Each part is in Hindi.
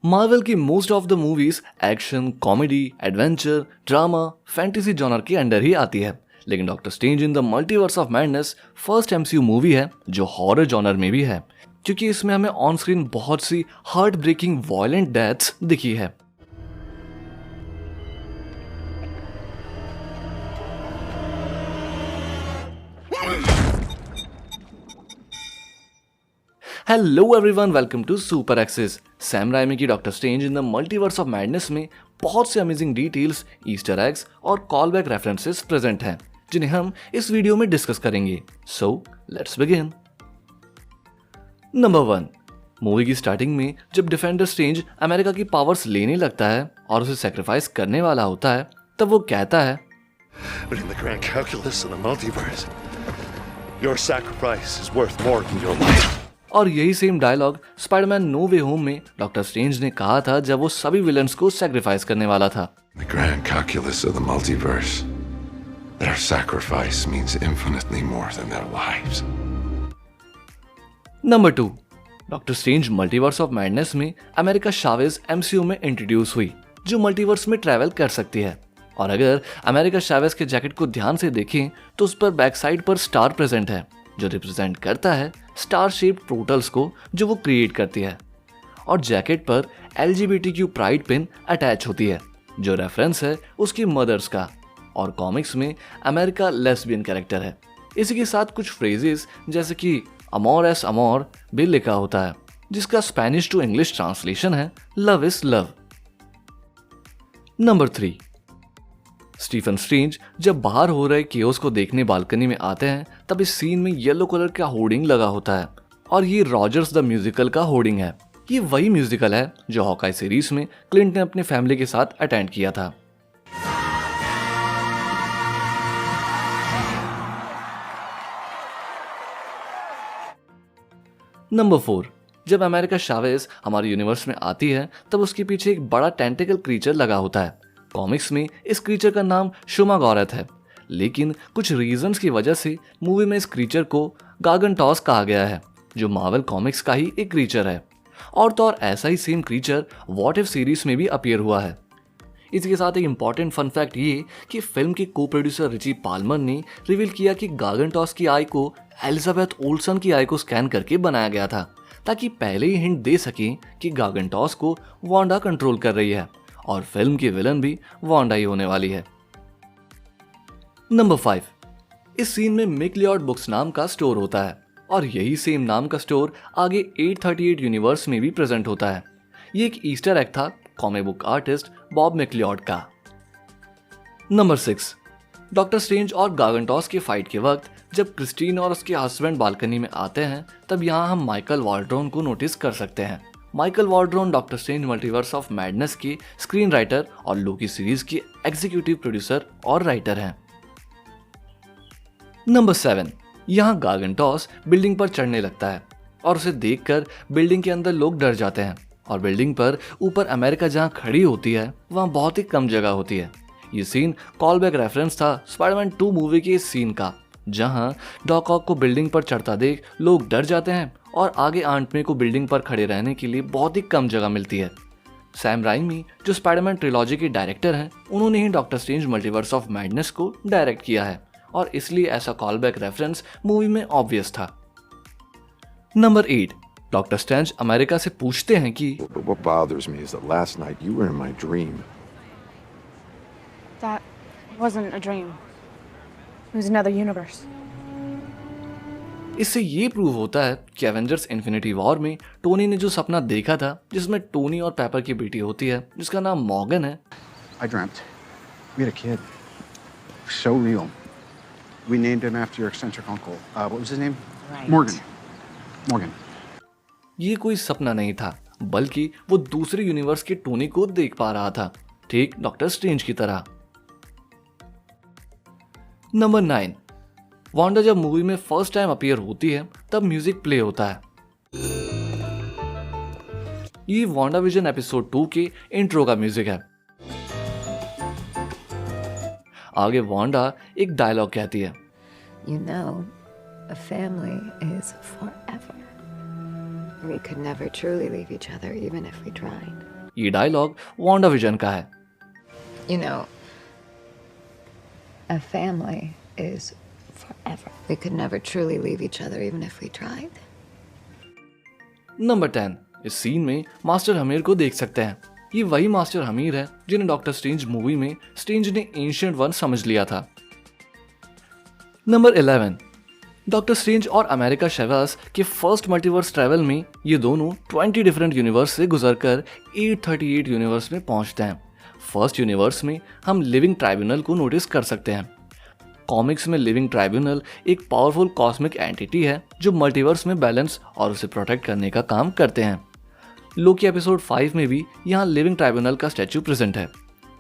मार्वल की most of the movies action, comedy, adventure, drama, fantasy genre के अंडर ही आती है, लेकिन doctor Strange in the Multiverse of madness first MCU movie है जो हॉरर जॉनर में भी है, क्योंकि इसमें हमें ऑन स्क्रीन बहुत सी हार्ट ब्रेकिंग वायलेंट डेथ्स दिखी है। Hello everyone, welcome to Super Access. Sam Raimi की Doctor Strange in the Multiverse of Madness में बहुत से अमेजिंग डिटेल्स, ईस्टर एग्स और कॉल बैक रेफरेंसेस प्रेजेंट हैं, जिन्हें हम इस वीडियो में डिस्कस करेंगे। So let's begin. Number 1, movie की स्टार्टिंग में जब डिफेंडर स्ट्रेंज अमेरिका की पावर्स लेने लगता है और उसे सेक्रीफाइस करने वाला होता है, तब वो कहता है, But in the grand calculus of the multiverse, your sacrifice is worth more than your life. और यही सेम डायलॉग स्पाइडरमैन नो वे होम में डॉक्टर स्ट्रेंज ने कहा था जब वो सभी विलन्स को सेक्रीफाइस करने वाला था। The grand calculus of the multiverse, their sacrifice means infinitely more than their lives. Number 2, doctor Strange Multiverse of Madness में अमेरिका शावेज एमसीयू में इंट्रोड्यूस हुई, जो मल्टीवर्स में ट्रैवल कर सकती है। और अगर अमेरिका शावेज के जैकेट को ध्यान से देखें तो उस पर बैक साइड पर स्टार प्रेजेंट है, जो रिप्रेजेंट करता है स्टार शेप्ड पोर्टल्स को जो वो क्रिएट करती है। और जैकेट पर LGBTQ प्राइड पिन अटैच होती है, जो रेफरेंस है उसकी मदर्स का। और कॉमिक्स में अमेरिका लेस्बियन कैरेक्टर है। इसी के साथ कुछ फ्रेजेस जैसे कि अमोर एस अमोर भी लिखा होता है, जिसका स्पेनिश टू इंग्लिश ट्रांसलेशन है love is love. Number 3, Stephen Strange जब बाहर हो रहे केओस को देखने बालकनी में आते हैं, तब इस सीन में येलो कलर का होर्डिंग लगा होता है, और ये रॉजर्स द म्यूजिकल का होर्डिंग है। ये वही म्यूजिकल है जो हॉकाई सीरीज में क्लिंट ने अपनी फैमिली के साथ अटेंड किया था। नंबर 4, जब अमेरिका शावेज हमारे यूनिवर्स में आती है, तब उसके पीछे एक बड़ा टेंटिकल क्रीचर लगा होता है। कॉमिक्स में इस क्रीचर का नाम शुमागोरथ है, लेकिन कुछ रीजंस की वजह से मूवी में इस क्रीचर को गार्गंटॉस कहा गया है, जो मार्वल कॉमिक्स का ही एक क्रीचर है। और तो और ऐसा ही same creature what if series में भी अपीयर हुआ है। इसी के साथ एक इंपॉर्टेंट फन फैक्ट ये कि फिल्म के को प्रोड्यूसर रिची पाल्मर ने रिवील किया कि गार्गंटॉस की आई को एलिजाबेथ ओल्सन की आई को स्कैन करके बनाया गया था, ताकि पहले ही हिंट दे सकें कि गार्गंटॉस को वांडा कंट्रोल कर रही है और फिल्म की विलन भी वांडा ही होने वाली है। नंबर 5, इस सीन में मिकलियॉड बुक्स नाम का स्टोर होता है, और यही सेम नाम का स्टोर आगे 838 यूनिवर्स में भी प्रेजेंट होता है। ये एक ईस्टर एग था कॉमिक बुक आर्टिस्ट बॉब मिकलियॉड का। नंबर 6, डॉक्टर स्ट्रेंज और गार्गंटॉस के फाइट के वक्त जब क्रिस्टीन और उसके हस्बैंड बालकनी में आते हैं, तब यहाँ हम माइकल वाल्ड्रोन को नोटिस कर सकते हैं। Michael Waldron Doctor Strange Multiverse of Madness की स्क्रीन राइटर और लोकी सीरीज की एग्जीक्यूटिव प्रोड्यूसर और राइटर हैं। नंबर 7, यहाँ गार्गंटॉस बिल्डिंग पर चढ़ने लगता है, और उसे देखकर बिल्डिंग के अंदर लोग डर जाते हैं। और बिल्डिंग पर ऊपर अमेरिका जहाँ खड़ी होती है, वहाँ बहुत ही कम जगह होती है। ये सीन कॉल बैक रेफरेंस था स्पाइडरमैन 2 मूवी के इस सीन का, जहाँ डॉक ऑक को बिल्डिंग पर चढ़ता देख लोग डर जाते हैं और आगे आंट मे को बिल्डिंग पर खड़े रहने के लिए बहुत ही कम जगह मिलती है। सैम राइमी जो स्पाइडरमैन ट्रिलॉजी के डायरेक्टर हैं, उन्होंने ही Doctor Strange Multiverse of Madness को डायरेक्ट किया है, और इसलिए ऐसा कॉल बैक रेफरेंस मूवी में ऑब्वियस था। नंबर 8, डॉक्टर स्ट्रेंज अमेरिका से पूछते हैं कि But what bothers me is that last night you were in my dream. That wasn't a dream. It was another universe. इससे ये प्रूव होता है कि एवेंजर्स इन्फिनिटी वॉर में टोनी ने जो सपना देखा था, जिसमें टोनी और पेपर की बेटी होती है जिसका नाम मॉर्गन है, I dreamt. We had a kid. So real. We named him after your eccentric uncle. What was his name? Right. Morgan. ये कोई सपना नहीं था, बल्कि वो दूसरे यूनिवर्स के टोनी को देख पा रहा था, ठीक डॉक्टर स्ट्रेंज की तरह। नंबर 9, वांडा जब मूवी में फर्स्ट टाइम अपीयर होती है, तब म्यूजिक प्ले होता है। ये वांडा विजन एपिसोड 2 के इंट्रो का म्यूजिक है। आगे वांडा एक डायलॉग कहती है, You know, a family is forever. We could never truly leave each other, even if we tried. ये डायलॉग वांडा विजन का है। You know, a family is forever. We could never truly leave each other, even if we tried. Number 10, इस सीन में मास्टर हमीर को देख सकते हैं। ये वही मास्टर हमीर है जिन्हें डॉक्टर स्ट्रेंज मूवी में स्ट्रेंज ने एंशिएंट वन समझ लिया था। नंबर 11, डॉक्टर स्ट्रेंज और अमेरिका शेवास के फर्स्ट मल्टीवर्स ट्रैवल में ये दोनों 20 डिफरेंट यूनिवर्स से गुजरकर 838 यूनिवर्स में पहुंचते हैं। फर्स्ट यूनिवर्स में हम लिविंग ट्राइब्यूनल को नोटिस कर सकते हैं। कॉमिक्स में लिविंग ट्राइब्यूनल एक पावरफुल कॉस्मिक एंटिटी है जो मल्टीवर्स में बैलेंस और उसे प्रोटेक्ट करने का काम करते हैं। लोकी एपिसोड 5 में भी यहाँ लिविंग ट्राइब्यूनल का स्टैचू प्रेजेंट है।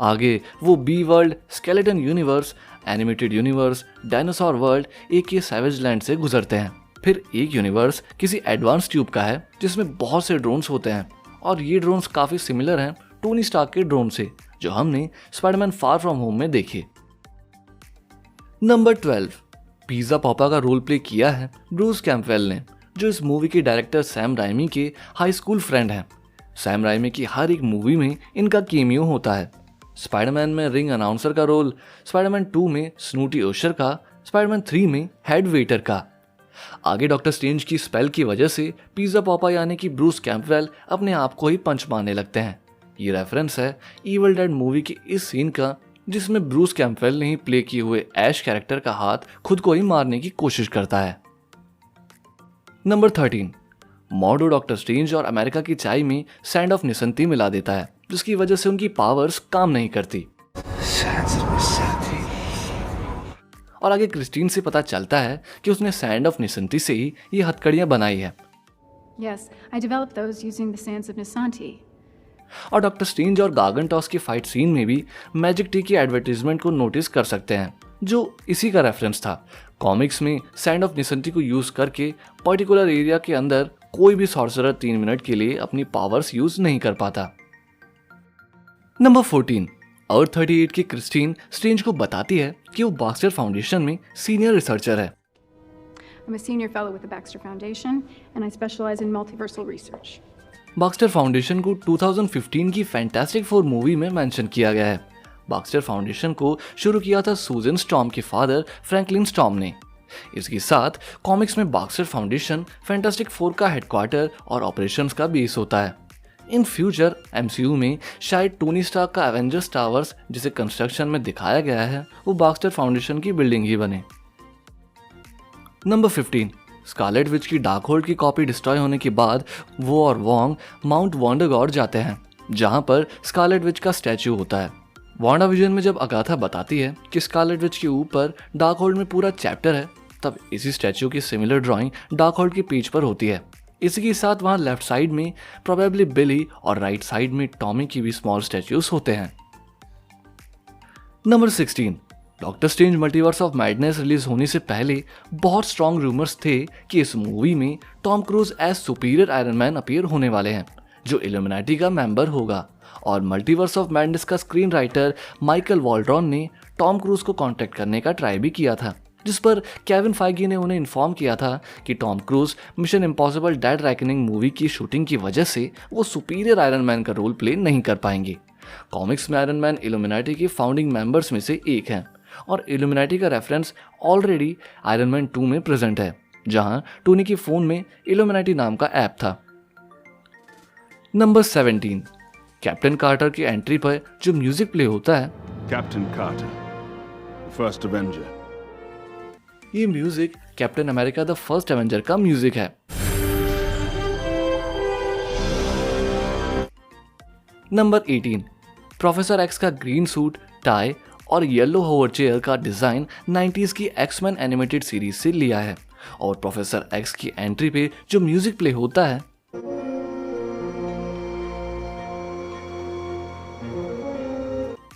आगे वो B world, skeleton universe, animated universe, dinosaur world, एक ये सैवेज लैंड से गुजरते हैं। फिर एक यूनिवर्स किसी एडवांस ट्यूब का है जिसमें बहुत से ड्रोन्स होते हैं और ये ड्रोन्स काफी सिमिलर हैं टोनी स्टार्क के ड्रोन से जो हमने स्पाइडरमैन फार फ्रॉम होम में देखे। नंबर 12, पिज़्ज़ा पापा का रोल प्ले किया है ब्रूस कैम्पबेल ने, जो इस मूवी के डायरेक्टर सैम राइमी के हाई स्कूल फ्रेंड हैं। सैम राइमी की हर एक मूवी में इनका केमियो होता है। स्पाइडरमैन में रिंग अनाउंसर का रोल, स्पाइडरमैन 2 में स्नूटी ओशर का, स्पाइडरमैन 3 में हेड वेटर का। आगे डॉक्टर स्ट्रेंज की स्पेल की वजह से पिज़्ज़ा पापा यानी कि ब्रूस कैम्पबेल अपने आप को ही पंच मारने लगते हैं। ये रेफरेंस है इविल डेड मूवी के इस सीन का जिसमें ब्रूस कैम्पबेल ने ही प्ले किए हुए ऐश कैरेक्टर का हाथ खुद को ही मारने की कोशिश करता है। नंबर 13, मॉर्डो डॉक्टर स्ट्रेंज और अमेरिका की चाय में सैंड ऑफ निसंती मिला देता है जिसकी वजह से उनकी पावर्स काम नहीं करती। और आगे क्रिस्टीन से पता चलता है कि उसने सैंड ऑफ निसंती से ही ये हथकड़ियां बनाई है। Yes, I developed those using the sands of Nisanti. और डॉक्टर स्ट्रेंज और गार्गन टॉस की फाइट सीन में भी मैजिक टी की एडवर्टीजमेंट को नोटिस कर सकते हैं जो इसी का रेफरेंस था। कॉमिक्स में सैंड ऑफ निसंती को यूज करके पर्टिकुलर एरिया के अंदर कोई भी सॉर्सरर 3 मिनट के लिए अपनी पावर्स यूज नहीं कर पाता। नंबर 14, अर्थ 38 की क्रिस्टीन स्ट्रेंज को बताती है कि वो बाक्स्टर फाउंडेशन में सीनियर रिसर्चर है। I'm a senior fellow with the Baxter Foundation, and I specialize in multiversal research. Baxter Foundation को 2015 की फैंटास्टिक 4 मूवी में मेंशन किया गया है। बाक्स्टर फाउंडेशन को शुरू किया था सूजन स्टॉर्म के फादर फ्रैंकलिन स्टॉर्म ने। इसके साथ कॉमिक्स में बाक्स्टर फाउंडेशन फैंटास्टिक 4 का हेडक्वार्टर और ऑपरेशंस का बेस होता है। इन फ्यूचर एमसीयू में शायद टोनी स्टार्क का एवेंजर्स टावर्स जिसे कंस्ट्रक्शन में दिखाया गया है वो बाक्स्टर फाउंडेशन की बिल्डिंग ही बने। नंबर 15, स्कारलेट विच की डार्क होल्ड की कॉपी डिस्ट्रॉय होने के बाद वो और वोंग माउंट वंडरगॉड जाते हैं जहां पर स्कारलेट विच का स्टैचू होता है। वांडा विजन में जब अगाथा बताती है कि स्कारलेट विच के ऊपर डार्क होल्ड में पूरा चैप्टर है तब इसी स्टैचू की सिमिलर ड्राइंग डार्क होल्ड के पेज पर होती है। इसी के साथ वहां लेफ्ट साइड में प्रोबेबली बिली और राइट साइड में टॉमी की भी स्मॉल स्टैचूज होते हैं। Number 16, doctor Strange Multiverse of madness release होने से पहले बहुत स्ट्रॉन्ग रूमर्स थे कि इस मूवी में Tom Cruise as superior Iron Man appear होने वाले हैं जो इल्यूमिनाटी का मेंबर होगा। और मल्टीवर्स ऑफ मैडनेस का स्क्रीन राइटर माइकल वॉल्ड्रॉन ने टॉम क्रूज को कांटेक्ट करने का ट्राई भी किया था जिस पर केविन फाइगी ने उन्हें इन्फॉर्म किया था कि Tom cruise mission impossible dead reckoning movie की शूटिंग की वजह से वो सुपीरियर आयरन मैन का रोल प्ले नहीं कर पाएंगे। कॉमिक्स में आयरन मैन इल्यूमिनाटी के फाउंडिंग मेंबर्स में से एक हैं और इल्यूमिनाटी का रेफरेंस ऑलरेडी आयरन मैन 2 में प्रेजेंट है जहां टोनी के फोन में इल्यूमिनाटी नाम का ऐप था। नंबर 17, कैप्टन कार्टर की एंट्री पर जो म्यूजिक प्ले होता है Captain Carter, the first Avenger. ये music captain America the first Avenger का म्यूजिक है। नंबर 18, प्रोफेसर एक्स का ग्रीन सूट, टाई और येलो होवर चेयर का डिजाइन 90s की एक्समैन एनिमेटेड सीरीज से लिया है और प्रोफेसर एक्स की एंट्री पे जो म्यूजिक प्ले होता है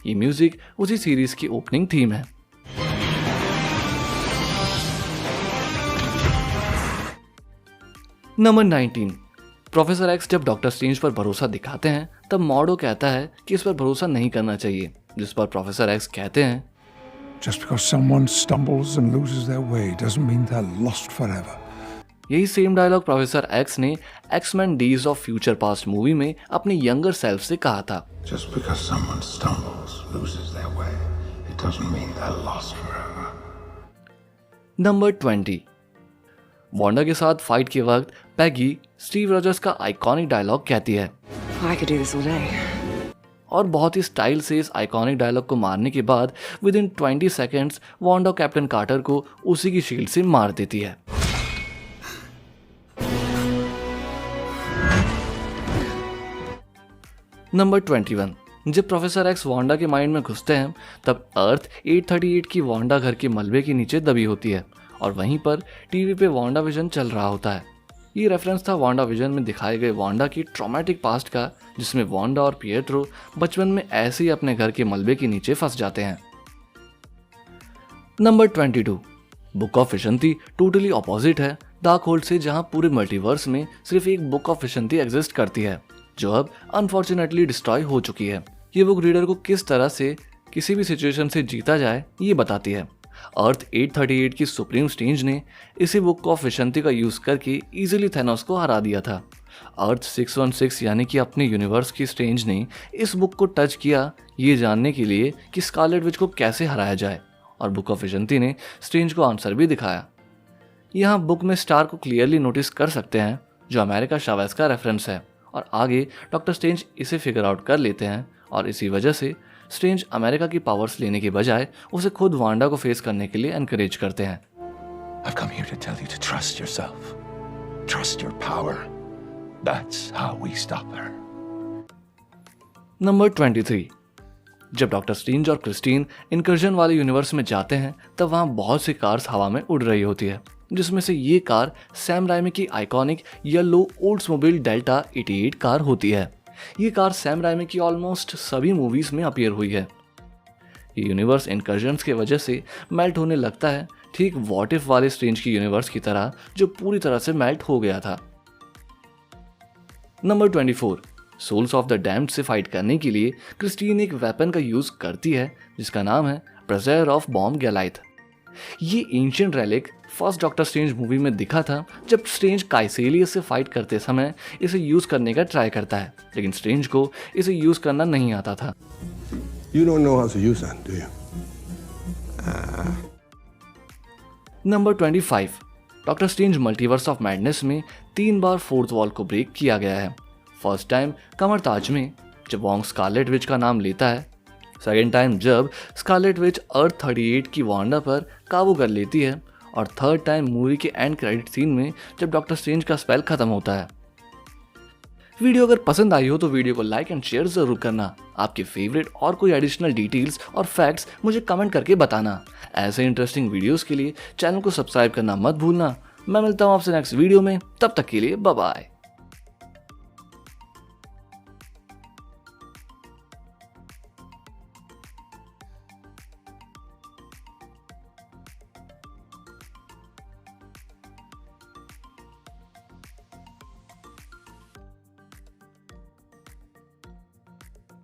ये म्यूजिक उसी सीरीज की ओपनिंग थीम है। नंबर 19, प्रोफेसर एक्स जब डॉक्टर स्ट्रेंज पर भरोसा दिखाते हैं तब मॉर्डो कहता है कि इस पर भरोसा नहीं करना चाहिए जिस पर प्रोफेसर एक्स कहते हैं Just because someone stumbles and loses their way doesn't mean they're lost forever. यही सेम डायलॉग प्रोफेसर एक्स ने X Men days of future past movie में अपने यंगर सेल्फ से कहा था। Just because someone stumbles, loses their way, it doesn't mean they're lost forever. Number 20। Wanda के साथ फाइट के वक्त पैगी स्टीव रॉजर्स का आइकॉनिक डायलॉग कहती है I could do this all day. और बहुत ही स्टाइल से इस आइकॉनिक डायलॉग को मारने के बाद within 20 seconds Wanda Captain Carter को उसी की शील्ड से मार देती है। नंबर 21। जब प्रोफेसर एक्स वांडा के माइंड में घुसते हैं तब अर्थ 838 की वांडा घर के मलबे के नीचे दबी होती है और वहीं पर टीवी पे वांडा विजन चल रहा होता है। ये रेफरेंस था वांडा विजन में दिखाए गए वांडा की ट्रॉमेटिक पास्ट का, जिसमें वांडा और पिएट्रो बचपन में ऐसे ही अपने घर के मलबे के नीचे फंस जाते हैं। Number 22। Book of Vishanti totally opposite है डार्क होल्ड से, जहां पूरे मल्टीवर्स में सिर्फ एक बुक ऑफ विशंती एग्जिस्ट करती है जो अब अनफॉर्चुनेटली डिस्ट्रॉय हो चुकी है। ये बुक रीडर को किस तरह से किसी भी सिचुएशन से जीता जाए ये बताती है। अर्थ 838 की सुप्रीम स्ट्रेंज ने इसी बुक ऑफ विशंती का यूज करके इजीली थैनोस को हरा दिया था। अर्थ 616 यानी कि अपने यूनिवर्स की स्ट्रेंज ने इस बुक को टच किया ये जानने के लिए कि स्कारलेट विच को कैसे हराया जाए, और बुक ऑफ विशंती ने स्ट्रेंज को आंसर भी दिखाया। यहाँ बुक में स्टार को क्लियरली नोटिस कर सकते हैं जो अमेरिका शावेज का रेफरेंस है, और आगे डॉक्टर स्ट्रेंज इसे फिगर आउट कर लेते हैं और इसी वजह से स्ट्रेंज अमेरिका की पावर्स लेने के बजाय उसे खुद वांडा को फेस करने के लिए एनकरेज करते हैं। I've come here to tell you to trust yourself. Trust your power. That's how we stop her. Number 23। जब डॉक्टर स्ट्रेंज और क्रिस्टीन इनकर्जन वाले यूनिवर्स में जाते हैं तब वहां बहुत सी कार्स हवा में उड़ रही होती है, जिसमें से ये कार सैम राइमी की आइकॉनिक येलो ओल्ड्समोबिल डेल्टा 88 कार होती है। ये कार सैम राइमी की ऑलमोस्ट सभी मूवीज में अपीयर हुई है। ये यूनिवर्स इनकर्जन्स की वजह से मेल्ट होने लगता है, ठीक व्हाट इफ वाले स्ट्रेंज की यूनिवर्स की तरह जो पूरी तरह से मेल्ट हो गया था। Number 24। Souls of the damned से फाइट करने के लिए क्रिस्टीन एक वेपन का यूज करती है जिसका नाम है प्रेजर ऑफ बॉम्ब गैलाइथ। ये ancient relic first Doctor Strange movie में दिखा था जब स्ट्रेंज काइसेलियस से फाइट करते समय इसे यूज करने का ट्राई करता है, लेकिन स्ट्रेंज को इसे यूज करना नहीं आता था। You don't know how to use that, do you? Number 25। Doctor Strange Multiverse of Madness में 3 बार फोर्थ वॉल को ब्रेक किया गया है। फर्स्ट टाइम कमरताज में जब वोंग स्कारलेट विच का नाम लेता है, सेकेंड टाइम जब स्कारलेट विच अर्थ 38 की वांडा पर काबू कर लेती है, और थर्ड टाइम मूवी के एंड क्रेडिट सीन में जब डॉक्टर स्ट्रेंज का स्पेल खत्म होता है। वीडियो अगर पसंद आई हो तो वीडियो को लाइक एंड शेयर जरूर करना। आपके फेवरेट और कोई एडिशनल डिटेल्स और फैक्ट्स मुझे कमेंट करके बताना। ऐसे इंटरेस्टिंग वीडियोस के लिए चैनल को सब्सक्राइब करना मत भूलना। मैं मिलता हूँ आपसे नेक्स्ट वीडियो में, तब तक के लिए बाय बाय।